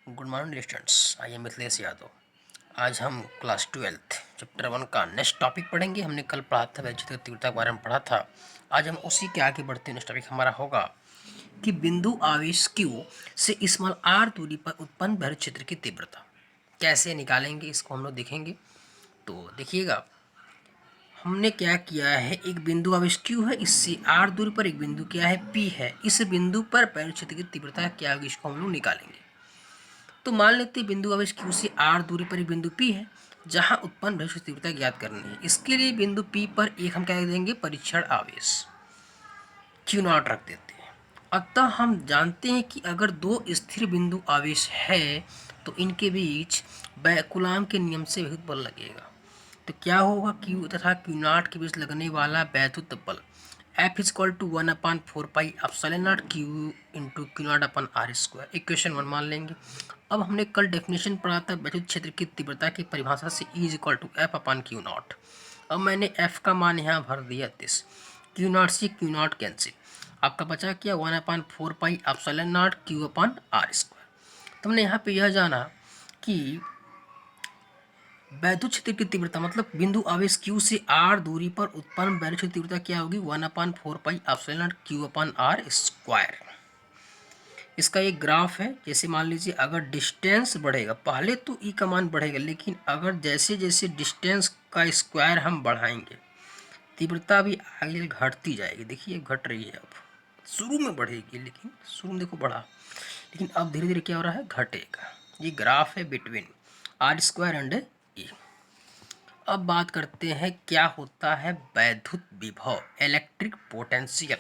Good morning students, I am Mithilesh Yadav. आज हम class 12 chapter 1 का नेक्स्ट टॉपिक पढ़ेंगे। हमने कल पढ़ा था वैद्युत तीव्रता के बारे में पढ़ा था। आज हम उसी के आगे बढ़ते हैं। नेक्स्ट टॉपिक हमारा होगा कि बिंदु आवेश Q से स्मॉल r दूरी पर उत्पन्न वैद्युत क्षेत्र की तीव्रता कैसे निकालेंगे, इसको हम लोग देखेंगे। तो देखिएगा, हमने क्या किया है, एक बिंदु आवेश Q है, इससे r दूरी पर एक बिंदु क्या है, P है। इस बिंदु पर वैद्युत क्षेत्र की तीव्रता क्या होगी, इसको हम लोग निकालेंगे। तो मान लेते हैं बिंदु आवेश Q से r दूरी पर एक बिंदु P है, जहां उत्पन्न वैद्युत तीव्रता ज्ञात करनी है। इसके लिए बिंदु P पर एक हम क्या देंगे, परीक्षण आवेश Q0 रख देते हैं। अतः हम जानते हैं कि अगर दो स्थिर बिंदु आवेश है तो इनके बीच कूलाम के नियम से वैद्युत बल लगेगा। तो क्या होगा, Q तथा Q0 के बीच लगने वाला वैद्युत बल F = 1/4πε0 Q into Q0/r²। Equation 1 मान लेंगे। अब हमने कल डेफिनेशन पढ़ा था वैद्युत क्षेत्र की तीव्रता की परिभाषा से, E = F/Q0। अब मैंने F का मान यहाँ भर दिया 30, Q0 से Q0 कैंसिल, आपका बचा क्या 1/4πε0 Q/r²। तो हमने यहाँ पे यह जाना कि वैद्युत क्षेत्र की तीव्रता मतलब बिंदु आवेश Q से r दूरी पर उत्पन्न वैद्युत क्षेत्र की तीव्रता क्या होगी, 1/4πε0 Q/r²। इसका एक ग्राफ है। जैसे मान लीजिए, अगर डिस्टेंस बढ़ेगा, पहले तो E का मान बढ़ेगा, लेकिन अगर जैसे जैसे डिस्टेंस का स्क्वायर हम बढ़ाएंगे, तीव्रता भी आगे घटती जाएगी। देखिए घट रही है, अब शुरू में बढ़ेगी, लेकिन शुरू में देखो बढ़ा, लेकिन अब धीरे धीरे क्या हो रहा है, घटेगा। ये ग्राफ है बिटवीन r² एंड E। अब बात करते हैं क्या होता है वैद्युत विभव, इलेक्ट्रिक पोटेंशियल।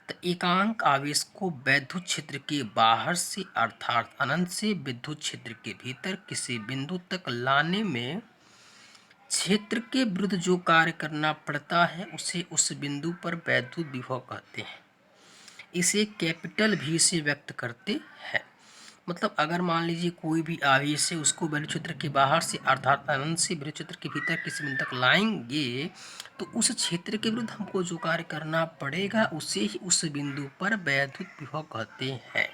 तो एकांक आवेश को वैद्युत क्षेत्र के बाहर से अर्थात अनंत से विद्युत क्षेत्र के भीतर किसी बिंदु तक लाने में क्षेत्र के विरुद्ध जो कार्य करना पड़ता है उसे उस बिंदु पर वैद्युत विभव कहते हैं। इसे कैपिटल V से व्यक्त करते हैं। मतलब अगर मान लीजिए कोई भी आवेश है, उसको वैद्युत क्षेत्र के बाहर से अर्थात अनंत से विद्युत क्षेत्र के भीतर किसी बिंदु तक लाएंगे, तो उस क्षेत्र के विरुद्ध हमको जो कार्य करना पड़ेगा उसे ही उस बिंदु पर वैद्युत विभव कहते हैं।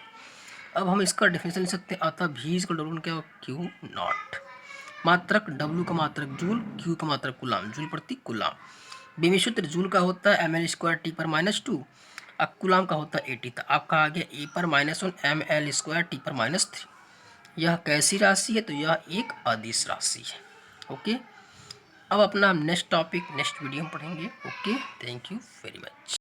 अब हम इसका डेफिनेशन लिख सकते हैं। अतः V = W क्या, Q0। मात्रक W का मात्रक जूल, Q का मात्रक कूलाम, जूल प्रति कूलाम। विभव सूत्र जूल का होता है ml² T/-2, अब कूलाम का होता है 80। तो आपका आ गया E/-1 ml² T/-3। यह कैसी राशि है, तो यह एक अदिश राशि है। ओके, अब अपना नेक्स्ट टॉपिक नेक्स्ट वीडियो में पढ़ेंगे। Okay, thank you very much.